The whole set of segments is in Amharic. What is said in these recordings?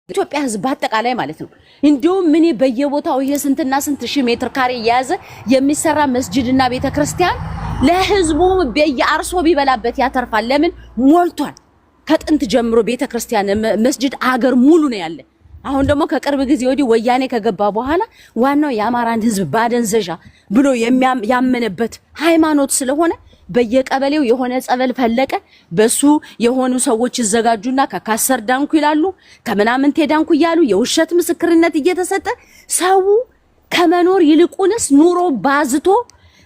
ኢትዮጵያ ህዝብ አጠቃላይ ማለት ነው እንዲሁም ምን በየቦታው ይሄ ስንትና ስንት ሺህ ሜትር ካሬ ያዘ የሚሰራ መስጂድና ቤተክርስቲያን ለህዝቡ በየአርሶ ቢበላበት ያተርፋል ለምን ሞልቷል ከጥንት ጀምሮ ቤተክርስቲያን መስጂድ አገር ሙሉ ነው ያለ አሁን ደግሞ ከቅርብ ጊዜ ወዲህ ወያኔ ከገባ በኋላ ዋናው የአማራን ህዝብ ባደንዘዣ ብሎ ያመነበት ሃይማኖት ስለሆነ በየቀበሌው የሆነ ጸበል ፈለቀ በሱ የሆኑ ሰዎች ይዘጋጁና ከካሰር ዳንኩ ይላሉ ከመናምንቴ ዳንኩ ይያሉ የውሸት ምስክርነት እየተሰጠ ሰው ከመኖር ይልቁንስ ኑሮ ባዝቶ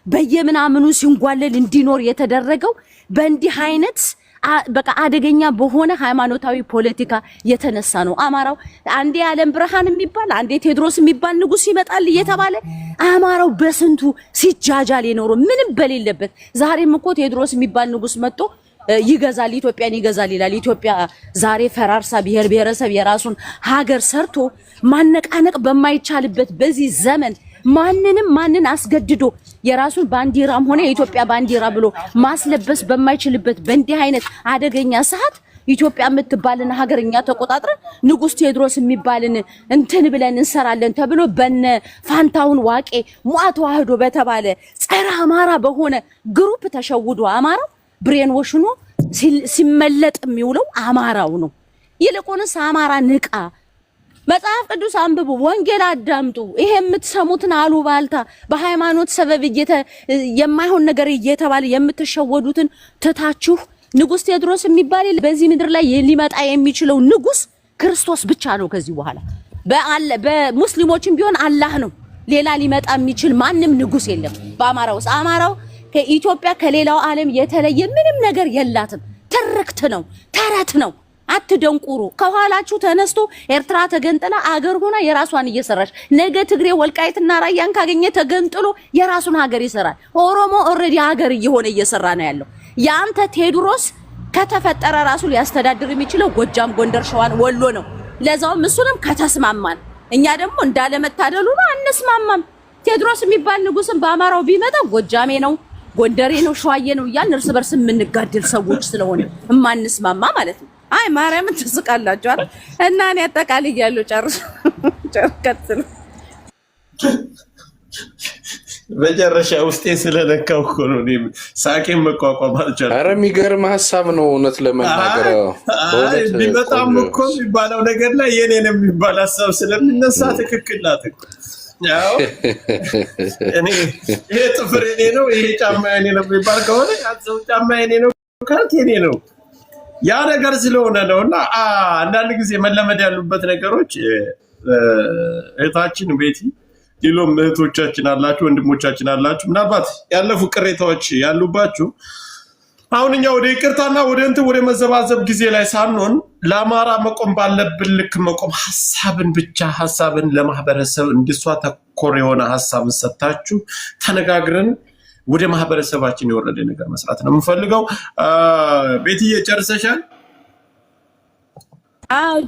በየምናምኑ ሲንጓለል እንዲኖር የተደረገው በእንዲህ አይነት በቃ አደገኛ በሆነ ሃይማኖታዊ ፖለቲካ የተነሳ ነው አማራው አንዴ ዓለም ብርሃን የሚባል አንዴ ቴድሮስ የሚባል ንጉስ ይመጣል እየተባለ አማራው በስንቱ ሲጃጃል የኖሩ ምንም በሌለበት ዛሬም እኮ ቴድሮስ የሚባል ንጉስ መጥቶ ይገዛል ኢትዮጵያን ይገዛል ይላል ኢትዮጵያ ዛሬ ፈራርሳ ብሔር ብሔረሰብ የራሱን ሀገር ሰርቶ ማነቃነቅ በማይቻልበት በዚህ ዘመን ማንን አስገድዶ የራሱን ባንዲራም ሆነ የኢትዮጵያ ባንዲራ ብሎ ማስለበስ በማይችልበት በእንዲህ አይነት አደገኛ ሰዓት ኢትዮጵያ የምትባልን ሀገርኛ ተቆጣጥረ ንጉስ ቴድሮስ የሚባልን እንትን ብለን እንሰራለን ተብሎ በነ ፋንታውን ዋቄ ሟት ዋህዶ በተባለ ጸረ አማራ በሆነ ግሩፕ ተሸውዶ አማራው ብሬን ወሽኖ ሲመለጥ የሚውለው አማራው ነው ይልቁንስ አማራ ንቃ መጽሐፍ ቅዱስ አንብቡ ወንጌል አዳምጡ ይሄ የምትሰሙትን አሉባልታ በሃይማኖት ሰበብ የማይሆን ነገር እየተባለ የምትሸወዱትን ተታችሁ ንጉስ ቴድሮስ የሚባል በዚህ ምድር ላይ ሊመጣ የሚችለው ንጉስ ክርስቶስ ብቻ ነው ከዚህ በኋላ በሙስሊሞችም ቢሆን አላህ ነው ሌላ ሊመጣ የሚችል ማንም ንጉስ የለም አማራው ከኢትዮጵያ ከሌላው ዓለም የተለየ ምንም ነገር የላትም ትርክት ነው ተረት ነው አትደንቁሩ ከኋላችሁ ተነስቶ ኤርትራ ተገንጥላ አገር ሆና የራሷን እየሰራች ነገ ትግሬ ወልቃይትና ራያን ካገኘ ተገንጥሎ የራሱን ሀገር ይሰራል ኦሮሞ ኦሬዲ ሀገር እየሆነ እየሰራ ነው ያለው ያንተ ቴድሮስ ከተፈጠረ ራሱ ሊያስተዳድር የሚችለው ጎጃም ጎንደር ሸዋን ወሎ ነው ለዛውም እሱንም ከተስማማን እኛ ደግሞ እንዳለመታደሉ ነው አንስማማም ቴድሮስ የሚባል ንጉስም በአማራው ቢመጣ ጎጃሜ ነው ጎንደሬ ነው ሸዋዬ ነው ያን እርስ በርስ የምንጋደል ሰዎች ስለሆነ ማንስማማ ማለት ነው አይ ማርያም ተስቃላችሁ አይደል እና እኔ አጠቃልያለሁ ጨርቀጥል በጀረሻ ውስጤ ስለነካው እኮ ነው እኔ ሳቄን መቋቋም አልቻልኩም። ኧረ የሚገርም ሀሳብ ነው እውነት ለመናገር በጣም እኮ የሚባለው ነገር ላይ የኔን የሚባል ሀሳብ ስለሚነሳ ትክክል ናት እኮ ያው እኔ ይሄ ጥፍር የኔ ነው ይሄ ጫማ የኔ ነው የሚባል ከሆነ ያው ጫማ የኔ ነው ካልክ የኔ ነው ያ ነገር ስለሆነ ነውና አንዳንድ ጊዜ መለመድ ያሉበት ነገሮች እህታችን ቤቲ ዲሎም እህቶቻችን አላችሁ ወንድሞቻችን አላችሁ ምናልባት ያለፉ ቅሬታዎች ያሉባችሁ አሁንኛ ወደ ይቅርታና ወደ መዘባዘብ ጊዜ ላይ ሳንሆን ለአማራ መቆም ባለብን ልክ መቆም ሐሳብን ለማህበረሰብ እንድሷ ተኮር የሆነ ሐሳብን ሰጣችሁ ተነጋግረን ወደ ማህበረሰባችን የወረደ ነገር መስራት ነው የምፈልገው ቤትዬ ጨርሰሻል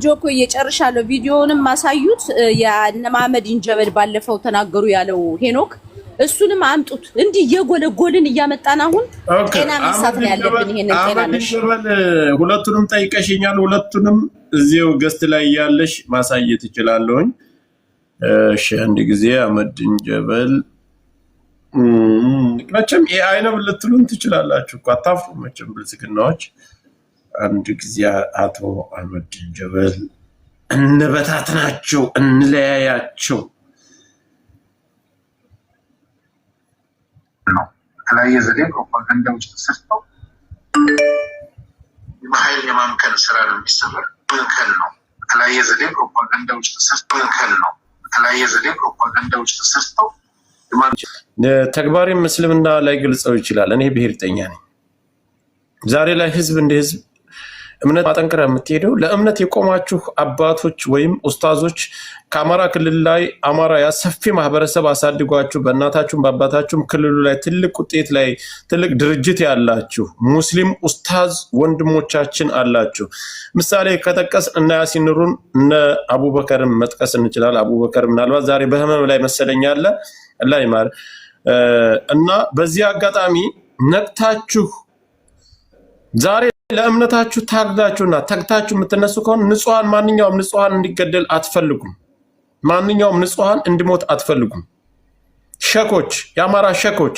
ጆኮ እየጨርሻለሁ ቪዲዮውንም ማሳዩት ያነ መሐመድ እንጀበል ባለፈው ተናገሩ ያለው ሄኖክ እሱንም አምጡት እንዲህ የጎለጎልን እያመጣን አሁን ጤና መስራት ነው ያለብን ይሄን ጤና ነሽ ሁለቱንም ጠይቀሽኛል ሁለቱንም እዚው ገስት ላይ ያለሽ ማሳየት ይችላልኝ እሺ አንድ ጊዜ መሐመድ እንጀበል መቼም ኤአይ ነው ልትሉን ትችላላችሁ እኮ አታፍሩ መቼም ብልጽግናዎች አንድ ጊዜ አቶ መሐመድ እንጀበል እንበታትናቸው እንለያያቸው ተለያየ ዘዴ ፕሮፓጋንዳዎች ተሰርተው በኃይል የማምከን ስራ ነው የሚሰራው መንከል ነው ተለያየ ዘዴ ፕሮፓጋንዳዎች ተሰርተው ተግባሪ ምስልምና ላይ ግልጸው ይችላል እኔ ብሔርተኛ ነኝ ዛሬ ላይ ህዝብ እንደ ህዝብ እምነት ማጠንከር የምትሄደው ለእምነት የቆማችሁ አባቶች ወይም ኡስታዞች ከአማራ ክልል ላይ አማራ ያሰፊ ማህበረሰብ አሳድጓችሁ በእናታችሁም በአባታችሁም ክልሉ ላይ ትልቅ ውጤት ላይ ትልቅ ድርጅት ያላችሁ ሙስሊም ኡስታዝ ወንድሞቻችን አላችሁ ምሳሌ ከጠቀስ እና ያሲን ኑሩን እነ አቡበከርን መጥቀስ እንችላለን አቡበከር ምናልባት ዛሬ በህመም ላይ መሰለኝ አለ አላህ ይማር እና በዚህ አጋጣሚ ነቅታችሁ ዛሬ ለእምነታችሁ ታግዳችሁና ተግታችሁ የምትነሱ ከሆነ ንጹሃን ማንኛውም ንጹሃን እንዲገደል አትፈልጉም። ማንኛውም ንጹሃን እንዲሞት አትፈልጉም። ሸኮች፣ የአማራ ሸኮች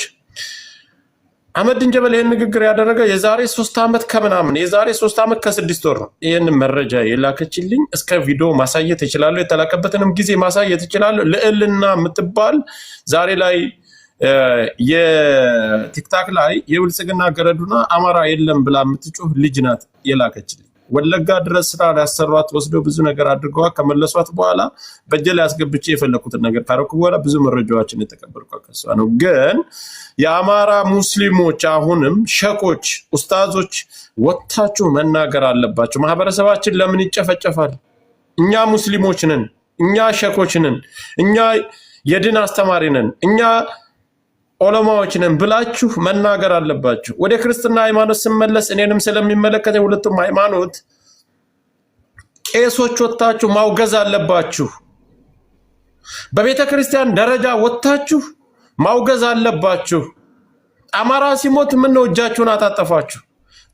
አህመዲን ጀበል ይህን ንግግር ያደረገ የዛሬ 3 ዓመት ከምናምን የዛሬ 3 ዓመት ከ6 ወር ነው። ይህን መረጃ የላከችልኝ እስከ ቪዲዮ ማሳየት ይችላል። የተላከበትንም ጊዜ ማሳየት ይችላል። ልዕልና የምትባል ዛሬ ላይ የቲክታክ ላይ የብልጽግና ገረዱና አማራ የለም ብላ የምትጮህ ልጅ ናት የላከችልኝ። ወለጋ ድረስ ስራ ያሰሯት ወስዶ ብዙ ነገር አድርገዋት ከመለሷት በኋላ በእጄ ላይ አስገብቼ የፈለኩትን ነገር ካረኩ በኋላ ብዙ መረጃዎችን የተቀበልኳት ከሷ ነው። ግን የአማራ ሙስሊሞች አሁንም ሸኮች፣ ኡስታዞች ወጥታችሁ መናገር አለባችሁ። ማህበረሰባችን ለምን ይጨፈጨፋል? እኛ ሙስሊሞች ነን፣ እኛ ሸኮች ነን፣ እኛ የድን አስተማሪ ነን፣ እኛ ዑለማዎች ነን ብላችሁ መናገር አለባችሁ። ወደ ክርስትና ሃይማኖት ስመለስ እኔንም ስለሚመለከት ሁለቱም ሃይማኖት ቄሶች ወጥታችሁ ማውገዝ አለባችሁ። በቤተ ክርስቲያን ደረጃ ወጥታችሁ ማውገዝ አለባችሁ። አማራ ሲሞት ምን ነው እጃችሁን አጣጠፋችሁ?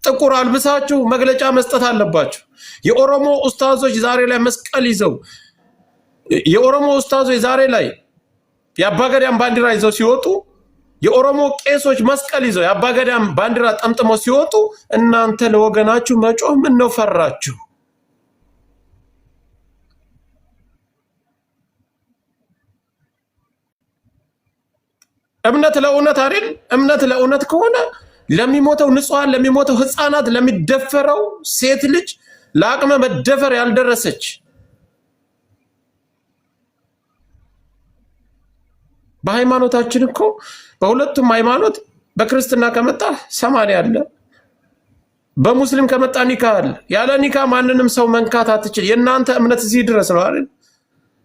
ጥቁር አልብሳችሁ መግለጫ መስጠት አለባችሁ። የኦሮሞ ኡስታዞች ዛሬ ላይ መስቀል ይዘው የኦሮሞ ኡስታዞች ዛሬ ላይ የአባገዳም ባንዲራ ይዘው ሲወጡ የኦሮሞ ቄሶች መስቀል ይዘው የአባገዳም ባንዲራ ጠምጥመው ሲወጡ እናንተ ለወገናችሁ መጮህ ምን ነው ፈራችሁ? እምነት ለእውነት አይደል? እምነት ለእውነት ከሆነ ለሚሞተው ንጹሃን፣ ለሚሞተው ህፃናት፣ ለሚደፈረው ሴት ልጅ፣ ለአቅመ መደፈር ያልደረሰች በሃይማኖታችን እኮ በሁለቱም ሃይማኖት በክርስትና ከመጣ 80 አለ፣ በሙስሊም ከመጣ ኒካ አለ። ያለ ኒካ ማንንም ሰው መንካት አትችል። የእናንተ እምነት እዚህ ድረስ ነው አይደል?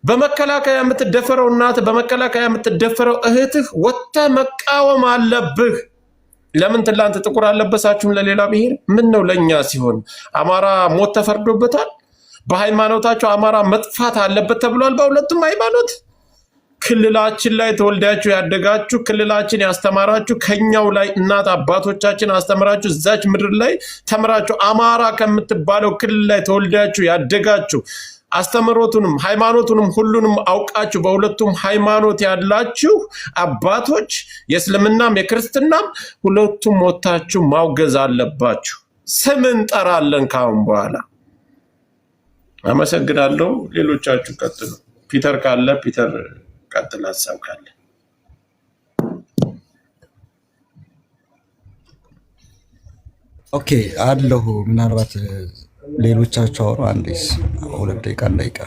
በመከላከያ የምትደፈረው እናት፣ በመከላከያ የምትደፈረው እህትህ ወጥተህ መቃወም አለብህ። ለምን ትላንት ጥቁር አለበሳችሁም ለሌላ ብሔር? ምን ነው ለኛ ሲሆን አማራ ሞት ተፈርዶበታል። በሃይማኖታቸው አማራ መጥፋት አለበት ተብሏል። በሁለቱም ሃይማኖት ክልላችን ላይ ተወልዳችሁ ያደጋችሁ፣ ክልላችን ያስተማራችሁ፣ ከኛው ላይ እናት አባቶቻችን አስተምራችሁ እዛች ምድር ላይ ተምራችሁ አማራ ከምትባለው ክልል ላይ ተወልዳችሁ ያደጋችሁ፣ አስተምሮቱንም ሃይማኖቱንም ሁሉንም አውቃችሁ በሁለቱም ሃይማኖት ያላችሁ አባቶች የእስልምናም የክርስትናም ሁለቱም ወጣችሁ ማውገዝ አለባችሁ። ስም እንጠራለን ካሁን በኋላ። አመሰግናለሁ። ሌሎቻችሁ ቀጥሉ። ፒተር ካለ ፒተር ቀጥል፣ ሀሳብ ካለ። ኦኬ አለሁ። ምናልባት ሌሎቻችሁ አውሩ። አንዴስ 2 ደቂቃ እንዳይቃ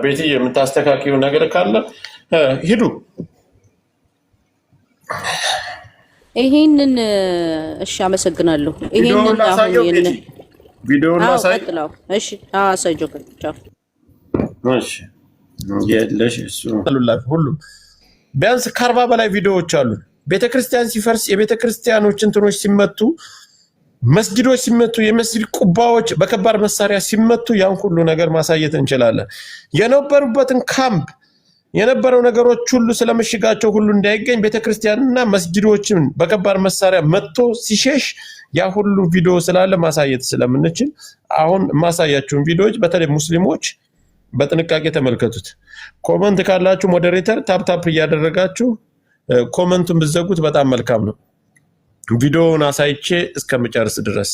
ቤቲ የምታስተካክዩ ነገር ካለ ሂዱ። ይሄንን እሺ፣ አመሰግናለሁ። ይሄንን አሁን ቪዲዮውን ላሳይ። እሺ፣ አሳጆ ከቻው። እሺ፣ የለሽ እሱ ሁሉም ቢያንስ ከ40 በላይ ቪዲዮዎች አሉ። ቤተክርስቲያን ሲፈርስ፣ የቤተክርስቲያኖች እንትኖች ሲመቱ፣ መስጊዶች ሲመቱ፣ የመስጊድ ቁባዎች በከባድ መሳሪያ ሲመቱ ያን ሁሉ ነገር ማሳየት እንችላለን። የነበሩበትን ካምፕ የነበረው ነገሮች ሁሉ ስለምሽጋቸው ሁሉ እንዳይገኝ ቤተክርስቲያንና መስጊዶችን በከባድ መሳሪያ መጥቶ ሲሸሽ ያ ሁሉ ቪዲዮ ስላለ ማሳየት ስለምንችል አሁን ማሳያችሁን ቪዲዮዎች በተለይ ሙስሊሞች በጥንቃቄ ተመልከቱት። ኮመንት ካላችሁ ሞዴሬተር ታፕ እያደረጋችሁ ኮመንቱን ብትዘጉት በጣም መልካም ነው። ቪዲዮውን አሳይቼ እስከምጨርስ ድረስ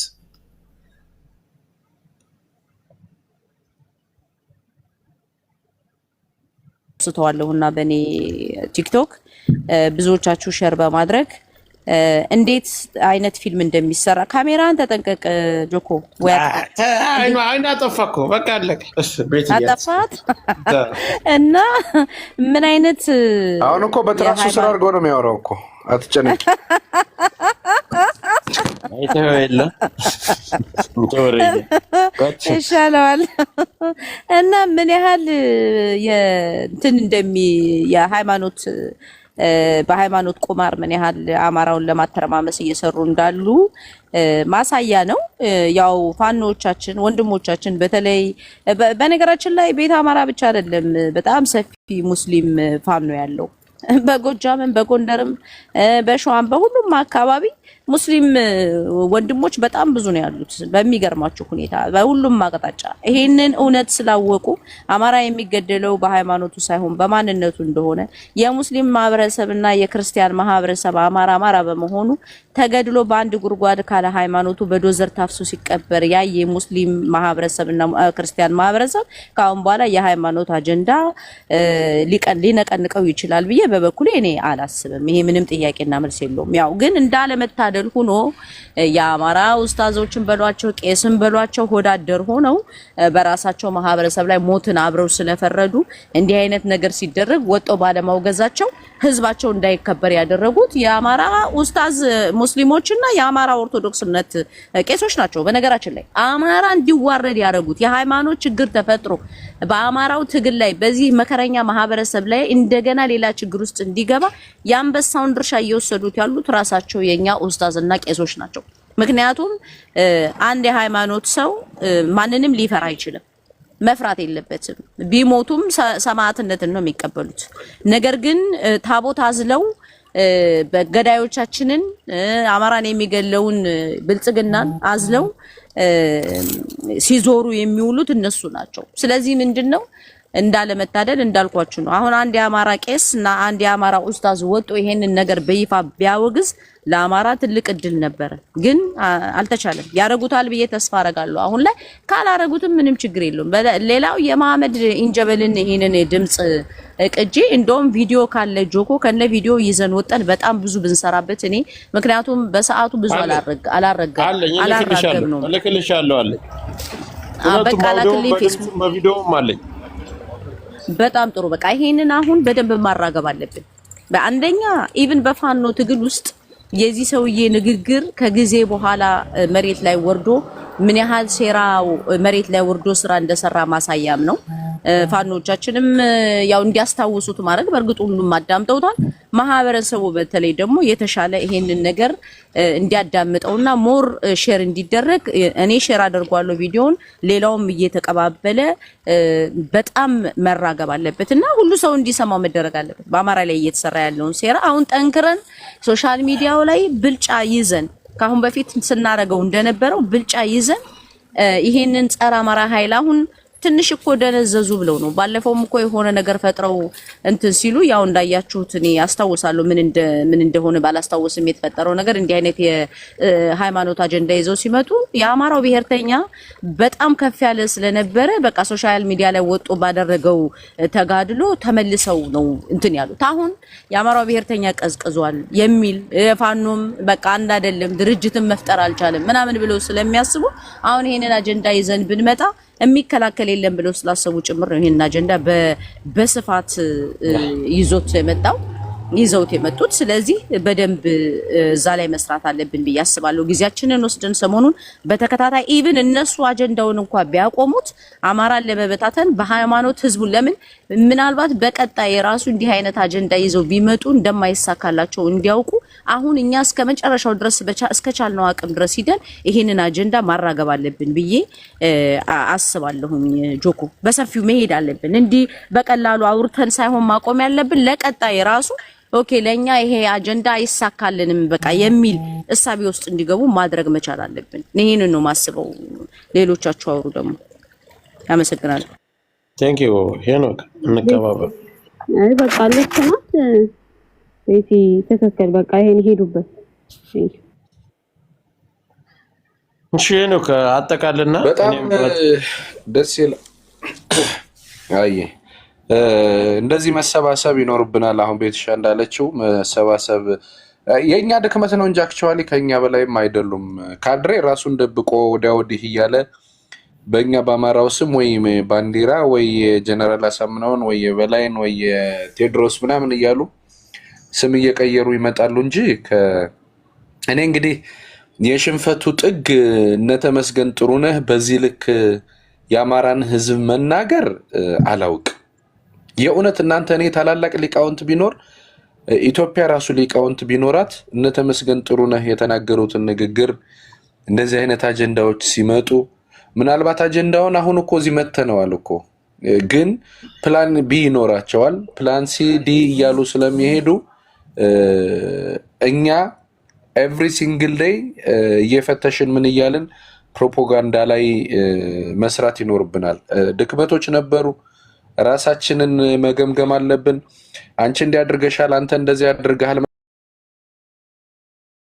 ስተዋለሁና በኔ ቲክቶክ ብዙዎቻችሁ ሼር በማድረግ እንዴት አይነት ፊልም እንደሚሰራ ካሜራን ተጠንቀቅ ጆኮ። አይና አጠፋኮ በቃ አለቀ። አጠፋት እና ምን አይነት አሁን እኮ በትራሱ ስራ አድርጎ ነው የሚያወራው እኮ። አትጨነቂ። አይተው የለ ይሻለዋል። እና ምን ያህል የእንትን የሃይማኖት በሃይማኖት ቁማር ምን ያህል አማራውን ለማተረማመስ እየሰሩ እንዳሉ ማሳያ ነው። ያው ፋኖቻችን ወንድሞቻችን በተለይ በነገራችን ላይ ቤት አማራ ብቻ አይደለም፣ በጣም ሰፊ ሙስሊም ፋኖ ያለው በጎጃምም በጎንደርም በሸዋም በሁሉም አካባቢ ሙስሊም ወንድሞች በጣም ብዙ ነው ያሉት በሚገርማችሁ ሁኔታ በሁሉም አቅጣጫ። ይሄንን እውነት ስላወቁ አማራ የሚገደለው በሃይማኖቱ ሳይሆን በማንነቱ እንደሆነ የሙስሊም ማህበረሰብና የክርስቲያን ማህበረሰብ አማራ በመሆኑ ተገድሎ በአንድ ጉርጓድ ካለ ሃይማኖቱ በዶዘር ታፍሶ ሲቀበር ያየ ሙስሊም ማህበረሰብና ክርስቲያን ማህበረሰብ ካሁን በኋላ የሃይማኖት አጀንዳ ሊነቀንቀው ይችላል ብዬ በበኩሌ እኔ አላስብም። ይሄ ምንም ጥያቄና መልስ የለውም። ያው ግን እንዳለ መታደል ሆኖ የአማራ ኡስታዞችን በሏቸው ቄስን በሏቸው ሆዳደር ሆነው በራሳቸው ማህበረሰብ ላይ ሞትን አብረው ስለፈረዱ እንዲህ አይነት ነገር ሲደረግ ወጣው ባለማውገዛቸው ህዝባቸው እንዳይከበር ያደረጉት የአማራ ኡስታዝ ሙስሊሞችና የአማራ ኦርቶዶክስነት ቄሶች ናቸው። በነገራችን ላይ አማራ እንዲዋረድ ያደረጉት የሃይማኖት ችግር ተፈጥሮ በአማራው ትግል ላይ በዚህ መከረኛ ማህበረሰብ ላይ እንደገና ሌላ ችግር ውስጥ እንዲገባ ያንበሳውን ድርሻ እየወሰዱት ያሉት ራሳቸው የኛ ኡስታዝና ቄሶች ናቸው። ምክንያቱም አንድ የሃይማኖት ሰው ማንንም ሊፈራ አይችልም፣ መፍራት የለበትም። ቢሞቱም ሰማዕትነትን ነው የሚቀበሉት። ነገር ግን ታቦት አዝለው በገዳዮቻችንን አማራን የሚገለውን ብልጽግናን አዝለው ሲዞሩ የሚውሉት እነሱ ናቸው። ስለዚህ ምንድነው እንዳለ መታደል እንዳልኳችሁ ነው። አሁን አንድ የአማራ ቄስ እና አንድ የአማራ ኡስታዝ ወጥቶ ይሄንን ነገር በይፋ ቢያወግዝ ለአማራ ትልቅ እድል ነበር፣ ግን አልተቻለም። ያረጉታል ብዬ ተስፋ አረጋለሁ። አሁን ላይ ካላረጉትም ምንም ችግር የለውም። ሌላው የመሐመድ ኢንጀበልን ይሄንን ድምጽ ቅጂ እንደውም ቪዲዮ ካለ ጆኮ ከነ ቪዲዮ ይዘን ወጣን በጣም ብዙ ብንሰራበት እኔ ምክንያቱም በሰዓቱ ብዙ አላረጋም ነው ልክልሻለሁ አለ በቃ ላክልኝ ፌስቡክ በቪዲዮም አለኝ። በጣም ጥሩ በቃ ይሄንን አሁን በደንብ ማራገብ አለብን። በአንደኛ ኢቭን በፋኖ ትግል ውስጥ የዚህ ሰውዬ ንግግር ከጊዜ በኋላ መሬት ላይ ወርዶ ምን ያህል ሴራው መሬት ላይ ወርዶ ስራ እንደሰራ ማሳያም ነው። ፋኖቻችንም ያው እንዲያስታውሱት ማድረግ በእርግጥ ሁሉም አዳምጠውታል። ማህበረሰቡ በተለይ ደግሞ የተሻለ ይሄንን ነገር እንዲያዳምጠውና ሞር ሼር እንዲደረግ እኔ ሼር አደርጓለሁ ቪዲዮውን ሌላውም እየተቀባበለ በጣም መራገብ አለበትና ሁሉ ሰው እንዲሰማው መደረግ አለበት። በአማራ ላይ እየተሰራ ያለውን ሴራ አሁን ጠንክረን ሶሻል ሚዲያው ላይ ብልጫ ይዘን ካሁን በፊት ስናረገው እንደነበረው ብልጫ ይዘን ይሄንን ጸረ አማራ ኃይል አሁን ትንሽ እኮ ደነዘዙ ብለው ነው። ባለፈውም እኮ የሆነ ነገር ፈጥረው እንትን ሲሉ ያው እንዳያችሁት እኔ አስታውሳለሁ ምን እንደሆነ ባላስታውስም የተፈጠረው ነገር እንዲህ አይነት የሃይማኖት አጀንዳ ይዘው ሲመጡ የአማራው ብሔርተኛ በጣም ከፍ ያለ ስለነበረ በቃ ሶሻል ሚዲያ ላይ ወጡ ባደረገው ተጋድሎ ተመልሰው ነው እንትን ያሉት። አሁን የአማራው ብሔርተኛ ቀዝቅዟል የሚል ፋኖም በቃ አንድ አይደለም ድርጅትን መፍጠር አልቻለም ምናምን ብለው ስለሚያስቡ አሁን ይሄንን አጀንዳ ይዘን ብንመጣ የሚከላከል የለም ብለው ስላሰቡ ጭምር ነው ይሄን አጀንዳ በስፋት ይዘውት የመጡት። ስለዚህ በደንብ እዛ ላይ መስራት አለብን ብዬ አስባለሁ። ጊዜያችንን ወስደን ሰሞኑን በተከታታይ ኢቭን እነሱ አጀንዳውን እንኳን ቢያቆሙት አማራን ለመበታተን በሃይማኖት ህዝቡን ለምን ምናልባት በቀጣይ የራሱ እንዲህ አይነት አጀንዳ ይዘው ቢመጡ እንደማይሳካላቸው እንዲያውቁ አሁን እኛ እስከመጨረሻው ድረስ እስከቻልነው አቅም ድረስ ሂደን ይሄንን አጀንዳ ማራገብ አለብን ብዬ አስባለሁኝ። ጆኮ በሰፊው መሄድ አለብን። እንዲህ በቀላሉ አውርተን ሳይሆን ማቆም ያለብን ለቀጣይ ራሱ ኦኬ ለኛ ይሄ አጀንዳ አይሳካልንም በቃ የሚል እሳቤ ውስጥ እንዲገቡ ማድረግ መቻል አለብን። ይሄንን ነው ማስበው። ሌሎቻችሁ አውሩ ደግሞ። አመሰግናለሁ። ቴንክ ዩ ሄኖክ እንከባበር። አይ በቃ ልክ ናት ቤቲ ተከከል በቃ ይሄን ሄዱበት። እሺ ሄኖክ አጠቃልና በጣም ደስ ይላል። አይ እንደዚህ መሰባሰብ ይኖርብናል። አሁን ቤትሻ እንዳለችው መሰባሰብ የኛ ድክመት ነው እንጂ አክቹአሊ ከኛ በላይም አይደሉም። ካድሬ ራሱን ደብቆ ወዲያ ወዲህ እያለ በእኛ በአማራው ስም ወይ ባንዲራ ወይ ጀነራል አሳምነውን ወይ በላይን ወይ ቴድሮስ ምናምን እያሉ ስም እየቀየሩ ይመጣሉ እንጂ እኔ እንግዲህ የሽንፈቱ ጥግ እነተመስገን ጥሩነህ በዚህ ልክ የአማራን ህዝብ መናገር አላውቅ። የእውነት እናንተ እኔ ታላላቅ ሊቃውንት ቢኖር ኢትዮጵያ ራሱ ሊቃውንት ቢኖራት እነተመስገን ጥሩነህ የተናገሩትን ንግግር እንደዚህ አይነት አጀንዳዎች ሲመጡ ምናልባት አጀንዳውን አሁን እኮ እዚህ መተነዋል እኮ ግን ፕላን ቢ ይኖራቸዋል። ፕላን ሲ ዲ እያሉ ስለሚሄዱ እኛ ኤቭሪ ሲንግል ዴይ እየፈተሽን ምን እያልን ፕሮፓጋንዳ ላይ መስራት ይኖርብናል። ድክመቶች ነበሩ፣ ራሳችንን መገምገም አለብን። አንቺ እንዲያድርገሻል፣ አንተ እንደዚህ አድርገሃል